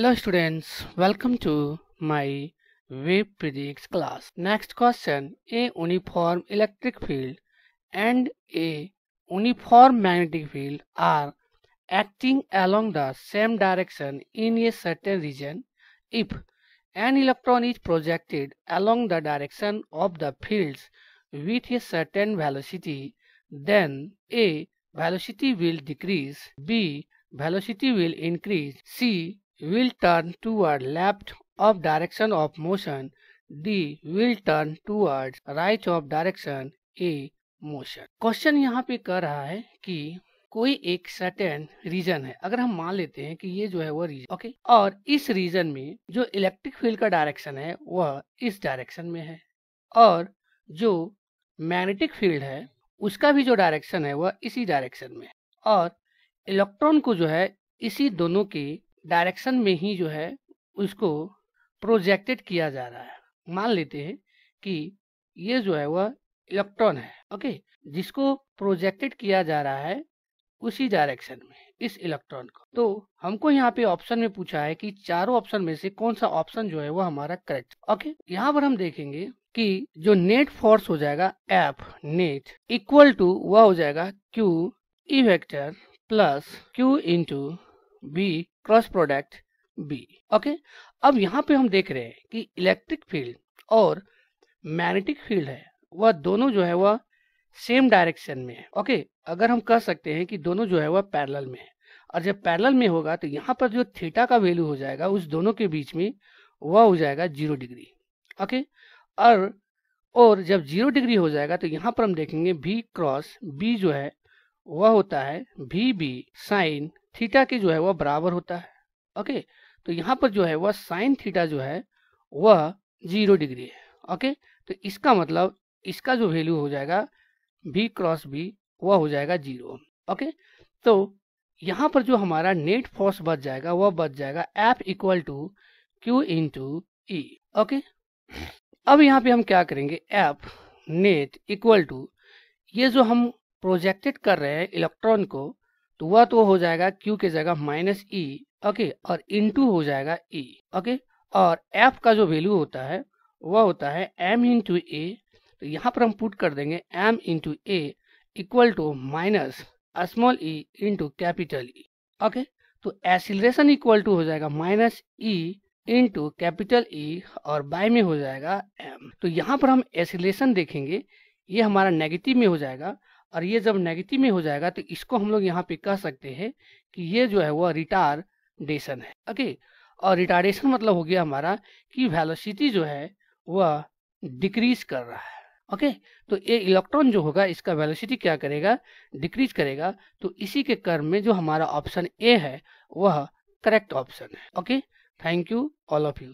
Hello students, welcome to my wave physics class. Next question, a uniform electric field and a uniform magnetic field are acting along the same direction in a certain region. If an electron is projected along the direction of the fields with a certain velocity, then A. velocity will decrease, B. velocity will increase, C. will turn toward left of direction of motion, D. will turn towards right of direction A motion. Question यहाँ पे कर रहा है कि कोई एक certain reason है, अगर हम मान लेते हैं कि ये जो है वो रीजन ओके, और इस रीजन में जो इलेक्ट्रिक फील्ड का डायरेक्शन है वह इस डायरेक्शन में है और जो मैग्नेटिक फील्ड है उसका भी जो डायरेक्शन है वह इसी डायरेक्शन में है और इलेक्ट्रॉन को जो है इसी दोनों के डायरेक्शन में ही जो है उसको प्रोजेक्टेड किया जा रहा है। मान लेते हैं कि ये जो है वह इलेक्ट्रॉन है ओके, जिसको प्रोजेक्टेड किया जा रहा है उसी डायरेक्शन में इस इलेक्ट्रॉन को। तो हमको यहाँ पे ऑप्शन में पूछा है कि चारों ऑप्शन में से कौन सा ऑप्शन जो है वो हमारा करेक्ट ओके। यहाँ पर हम देखेंगे कि जो नेट फोर्स हो जाएगा F नेट इक्वल टू वह हो जाएगा Q E vector plus Q into B cross product B okay. अब यहाँ पे हम देख रहे हैं कि इलेक्ट्रिक फील्ड और मैग्नेटिक फील्ड है वह दोनों जो है वह सेम डायरेक्शन में है ओके। अगर हम कह सकते हैं कि दोनों जो है वह पैरेलल में है और जब पैरेलल में होगा तो यहाँ पर जो थीटा का वैल्यू हो जाएगा उस दोनों के बीच में वह हो जाएगा 0 डिग्री ओके। और जब 0 डिग्री हो जाएगा तो यहाँ पर हम देखेंगे V क्रॉस B जो है वह होता है VB साइन थीटा के जो है वह बराबर होता है ओके। तो यहाँ पर जो है वह साइन थीटा जो है वह 0 डिग्री है ओके। तो इसका मतलब इसका जो वैल्यू हो जाएगा V क्रॉस B वह हो जाएगा 0 ओके। तो यहाँ पर जो हमारा नेट फोर्स बच जाएगा वह बच जाएगा F equal to Q into E okay. अब यहाँ पे हम क्या करेंगे, F नेट इक्वल टू ये जो हम प्रोजेक्टेड कर रहे हैं इलेक्ट्रॉन को तो वह तो हो जाएगा Q के जगह माइनस E ओके और इंटू हो जाएगा E ओके। और F का जो वैल्यू होता है वह होता है M इंटू A। तो यहाँ पर हम पुट कर देंगे M into A equal to minus small e into capital E okay. तो एक्सीलरेशन इक्वल टू हो जाएगा minus E into capital E और बाय में हो जाएगा M। तो यहाँ पर हम एक्सीलरेशन देखेंगे ये हमारा नेगेटिव में हो जाएगा और ये जब नेगेटिव में हो जाएगा तो इसको हम लोग यहाँ पे कह सकते हैं कि ये जो है वह रिटार्डेशन है ओके। और रिटार्डेशन मतलब हो गया हमारा कि वेलोसिटी जो है वह डिक्रीज कर रहा है ओके। तो ये इलेक्ट्रॉन जो होगा इसका वेलोसिटी क्या करेगा, डिक्रीज करेगा। तो इसी के क्रम में जो हमारा ऑप्शन ए है वह करेक्ट ऑप्शन है okay. Thank you all of you.